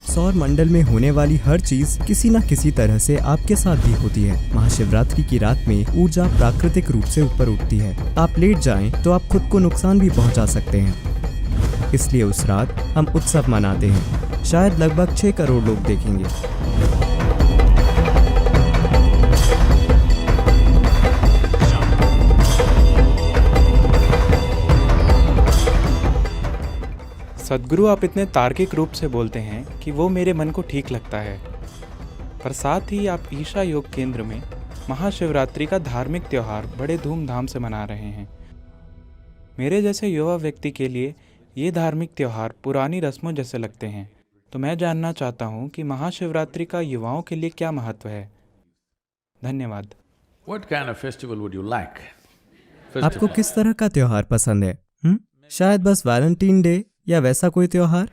सौर मंडल में होने वाली हर चीज किसी न किसी तरह से आपके साथ भी होती है। महाशिवरात्रि की रात में ऊर्जा प्राकृतिक रूप से ऊपर उठती है। आप लेट जाएं तो आप खुद को नुकसान भी पहुंचा सकते हैं। इसलिए उस रात हम उत्सव मनाते हैं। शायद लगभग 6 करोड़ लोग देखेंगे। सद्गुरु, आप इतने तार्किक रूप से बोलते हैं कि वो मेरे मन को ठीक लगता है, पर साथ ही आप ईशा योग केंद्र में महाशिवरात्रि का धार्मिक त्यौहार बड़े धूमधाम से मना रहे हैं। मेरे जैसे युवा व्यक्ति के लिए ये धार्मिक त्यौहार पुरानी रस्मों जैसे लगते हैं। तो मैं जानना चाहता हूँ कि महाशिवरात्रि का युवाओं के लिए क्या महत्व है। धन्यवाद। What kind of festival would you like? आपको किस तरह का त्योहार पसंद है? शायद बस वैलेंटाइन डे या वैसा कोई त्योहार?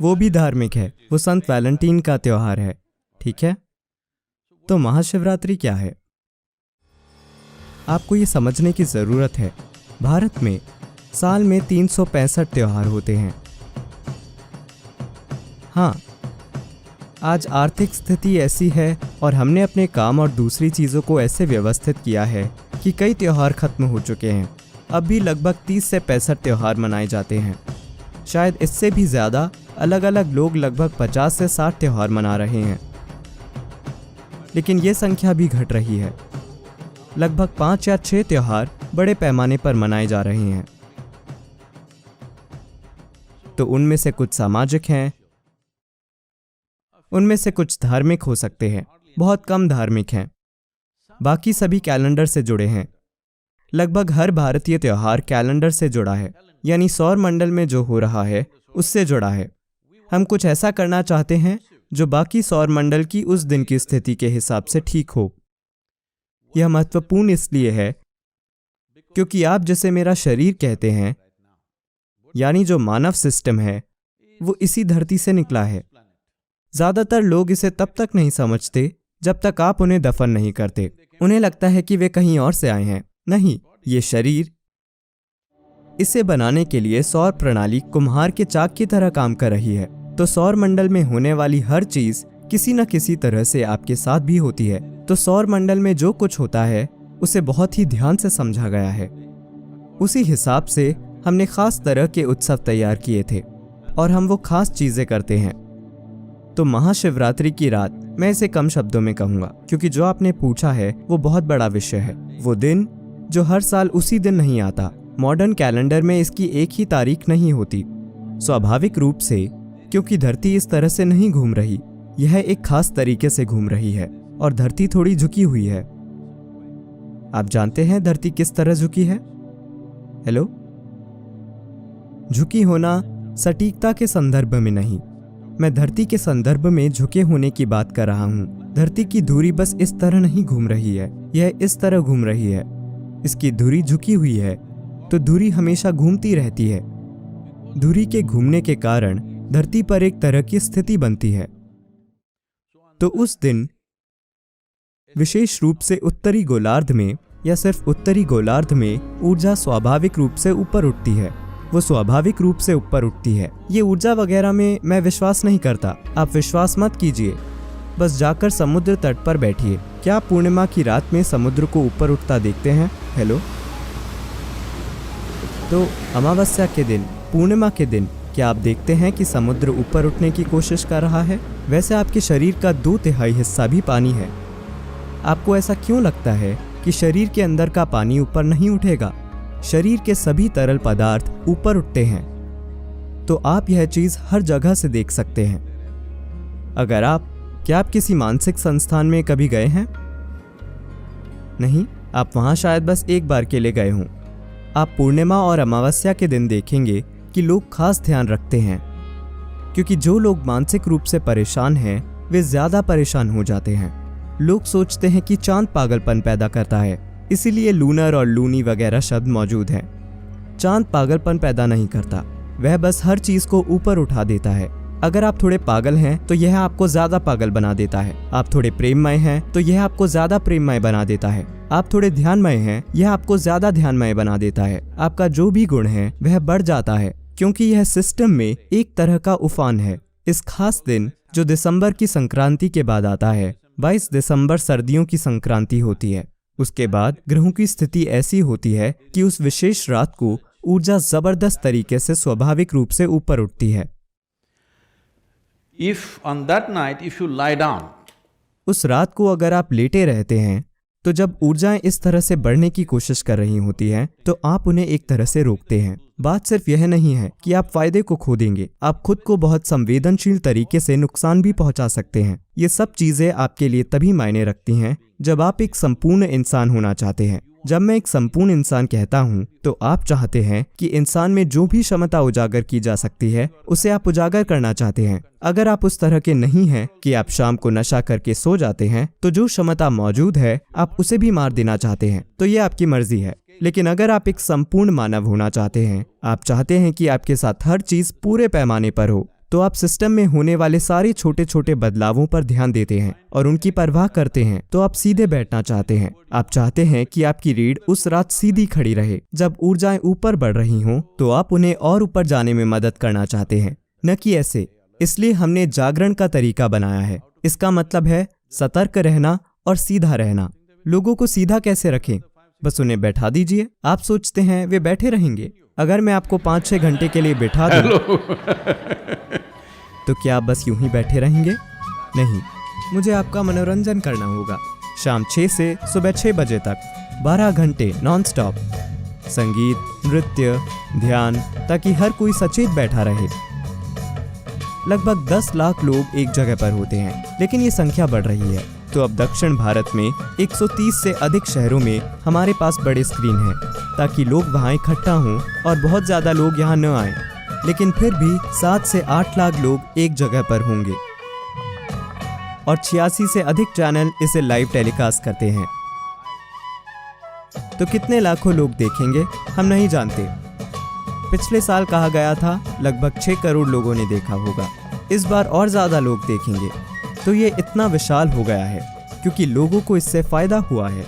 वो भी धार्मिक है, वो संत वैलेंटाइन का त्योहार है। ठीक है, तो महाशिवरात्रि क्या है? आपको ये समझने की जरूरत है, भारत में साल में 365 त्योहार होते हैं। हाँ, आज आर्थिक स्थिति ऐसी है और हमने अपने काम और दूसरी चीज़ों को ऐसे व्यवस्थित किया है कि कई त्योहार खत्म हो चुके हैं। अब भी लगभग 30 से 65 त्योहार मनाए जाते हैं। शायद इससे भी ज़्यादा। अलग अलग लोग लगभग 50 से 60 त्योहार मना रहे हैं, लेकिन ये संख्या भी घट रही है। लगभग 5 या 6 त्योहार बड़े पैमाने पर मनाए जा रहे हैं। तो उनमें से कुछ सामाजिक हैं, उनमें से कुछ धार्मिक हो सकते हैं, बहुत कम धार्मिक हैं। बाकी सभी कैलेंडर से जुड़े हैं। लगभग हर भारतीय त्योहार कैलेंडर से जुड़ा है, यानी सौर मंडल में जो हो रहा है उससे जुड़ा है। हम कुछ ऐसा करना चाहते हैं जो बाकी सौर मंडल की उस दिन की स्थिति के हिसाब से ठीक हो। यह महत्वपूर्ण इसलिए है क्योंकि आप जिसे मेरा शरीर कहते हैं, यानी जो मानव सिस्टम है, वो इसी धरती से निकला है। ज्यादातर लोग इसे तब तक नहीं समझते जब तक आप उन्हें दफन नहीं करते। उन्हें लगता है कि वे कहीं और से आए हैं। नहीं, ये शरीर, इसे बनाने के लिए सौर प्रणाली कुम्हार के चाक की तरह काम कर रही है। तो सौर मंडल में होने वाली हर चीज किसी न किसी तरह से आपके साथ भी होती है। तो सौर मंडल में जो कुछ होता है उसे बहुत ही ध्यान से समझा गया है। उसी हिसाब से हमने खास तरह के उत्सव तैयार किए थे और हम वो खास चीजें करते हैं। तो महाशिवरात्रि की रात, मैं इसे कम शब्दों में कहूंगा क्योंकि जो आपने पूछा है वो बहुत बड़ा विषय है। वो दिन जो हर साल उसी दिन नहीं आता। मॉडर्न कैलेंडर में इसकी एक ही तारीख नहीं होती। स्वाभाविक रूप से, क्योंकि धरती इस तरह से नहीं घूम रही, यह एक खास तरीके से घूम रही है और धरती थोड़ी झुकी हुई है। आप जानते हैं धरती किस तरह झुकी है? हेलो? झुकी होना सटीकता के संदर्भ में नहीं, मैं धरती के संदर्भ में झुके होने की बात कर रहा हूँ। धरती की धुरी बस इस तरह नहीं घूम रही है, यह इस तरह घूम रही है। इसकी धुरी झुकी हुई है, तो धुरी हमेशा घूमती रहती है। धुरी के घूमने के कारण धरती पर एक तरह की स्थिति बनती है। तो उस दिन विशेष रूप से उत्तरी गोलार्ध में, या सिर्फ उत्तरी गोलार्ध में, ऊर्जा स्वाभाविक रूप से ऊपर उठती है। वो स्वाभाविक रूप से ऊपर उठती है। ये ऊर्जा वगैरह में मैं विश्वास नहीं करता। आप विश्वास मत कीजिए, बस जाकर समुद्र तट पर बैठिए। क्या आप पूर्णिमा की रात में समुद्र को ऊपर उठता देखते हैं? हेलो? तो अमावस्या के दिन, पूर्णिमा के दिन, क्या आप देखते हैं कि समुद्र ऊपर उठने की कोशिश कर रहा है? वैसे आपके शरीर का 2/3 हिस्सा भी पानी है। आपको ऐसा क्यों लगता है कि शरीर के अंदर का पानी ऊपर नहीं उठेगा? शरीर के सभी तरल पदार्थ ऊपर उठते हैं। तो आप यह चीज हर जगह से देख सकते हैं। क्या आप किसी मानसिक संस्थान में कभी गए हैं? नहीं, आप वहां शायद बस एक बार के लिए गए हों। आप पूर्णिमा और अमावस्या के दिन देखेंगे कि लोग खास ध्यान रखते हैं, क्योंकि जो लोग मानसिक रूप से परेशान हैं वे ज्यादा परेशान हो जाते हैं। लोग सोचते हैं कि चांद पागलपन पैदा करता है, इसीलिए लूनर और लूनी वगैरह शब्द मौजूद हैं। चांद पागलपन पैदा नहीं करता, वह बस हर चीज को ऊपर उठा देता है। अगर आप थोड़े पागल हैं तो यह आपको ज्यादा पागल बना देता है। आप थोड़े प्रेममय हैं तो यह आपको ज्यादा प्रेममय बना देता है। आप थोड़े ध्यानमय हैं, यह आपको ज्यादा ध्यानमय बना देता है। आपका जो भी गुण है वह बढ़ जाता है, क्योंकि यह सिस्टम में एक तरह का उफान है। इस खास दिन जो दिसंबर की संक्रांति के बाद आता है, 22 दिसंबर सर्दियों की संक्रांति होती है। उसके बाद ग्रहों की स्थिति ऐसी होती है कि उस विशेष रात को ऊर्जा जबरदस्त तरीके से स्वाभाविक रूप से ऊपर उठती है। If on that night, if you lie down, उस रात को अगर आप लेटे रहते हैं तो जब ऊर्जाएं इस तरह से बढ़ने की कोशिश कर रही होती हैं तो आप उन्हें एक तरह से रोकते हैं। बात सिर्फ यह नहीं है कि आप फायदे को खो देंगे, आप खुद को बहुत संवेदनशील तरीके से नुकसान भी पहुंचा सकते हैं। ये सब चीजें आपके लिए तभी मायने रखती हैं जब आप एक संपूर्ण इंसान होना चाहते हैं। जब मैं एक संपूर्ण इंसान कहता हूँ तो आप चाहते हैं कि इंसान में जो भी क्षमता उजागर की जा सकती है उसे आप उजागर करना चाहते हैं। अगर आप उस तरह के नहीं हैं कि आप शाम को नशा करके सो जाते हैं तो जो क्षमता मौजूद है आप उसे भी मार देना चाहते हैं, तो ये आपकी मर्जी है। लेकिन अगर आप एक संपूर्ण मानव होना चाहते हैं, आप चाहते हैं कि आपके साथ हर चीज पूरे पैमाने पर हो, तो आप सिस्टम में होने वाले सारे छोटे छोटे बदलावों पर ध्यान देते हैं और उनकी परवाह करते हैं। तो आप सीधे बैठना चाहते हैं। आप चाहते हैं कि आपकी रीढ़ उस रात सीधी खड़ी रहे। जब ऊर्जाएं ऊपर बढ़ रही हों तो आप उन्हें और ऊपर जाने में मदद करना चाहते हैं, न कि ऐसे। इसलिए हमने जागरण का तरीका बनाया है। इसका मतलब है सतर्क रहना और सीधा रहना। लोगों को सीधा कैसे रखें? बस उन्हें बैठा दीजिए। आप सोचते हैं वे बैठे रहेंगे। अगर मैं आपको 5-6 घंटे के लिए बिठा दूं तो क्या आप बस यूं ही बैठे रहेंगे? नहीं, मुझे आपका मनोरंजन करना होगा। शाम 6 से सुबह 6 बजे तक 12 घंटे नॉन स्टॉप संगीत, नृत्य, ध्यान, ताकि हर कोई सचेत बैठा रहे। लगभग 10 लाख लोग एक जगह पर होते हैं, लेकिन ये संख्या बढ़ रही है। तो अब दक्षिण भारत में 130 से अधिक शहरों में हमारे पास बड़े स्क्रीन हैं, ताकि लोग वहाँ इकट्ठा हों और बहुत ज़्यादा लोग यहाँ न आएं। लेकिन फिर भी 7 से 8 लाख लोग एक जगह पर होंगे और 86 से अधिक चैनल इसे लाइव टेलीकास्ट करते हैं। तो कितने लाखों लोग देखेंगे हम नहीं जानते। पिछले साल कहा गया था लगभग 6 करोड़ लोगों ने देखा होगा। इस बार और ज़्यादा लोग देखेंगे। तो ये इतना विशाल हो गया है क्योंकि लोगों को इससे फायदा हुआ है।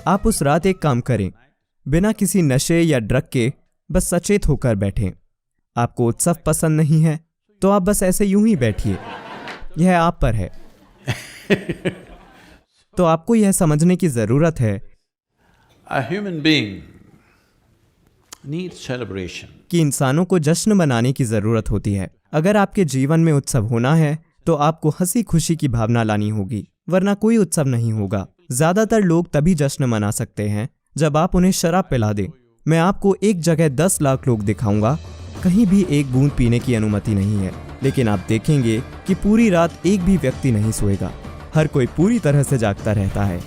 आप उस रात एक काम करें, बिना किसी नशे या ड्रग के बस सचेत होकर बैठें। आपको उत्सव पसंद नहीं है तो आप बस ऐसे यूं ही बैठिए, यह आप पर है। तो आपको यह समझने की जरूरत है a human being needs celebration. कि इंसानों को जश्न मनाने की जरूरत होती है। अगर आपके जीवन में उत्सव होना है तो आपको हंसी खुशी की भावना लानी होगी, वरना कोई उत्सव नहीं होगा। ज्यादातर लोग तभी जश्न मना सकते हैं जब आप उन्हें शराब पिला दें। मैं आपको एक जगह 10 लाख लोग दिखाऊंगा, कहीं भी एक बूंद पीने की अनुमति नहीं है, लेकिन आप देखेंगे कि पूरी रात एक भी व्यक्ति नहीं सोएगा। हर कोई पूरी तरह से जागता रहता है।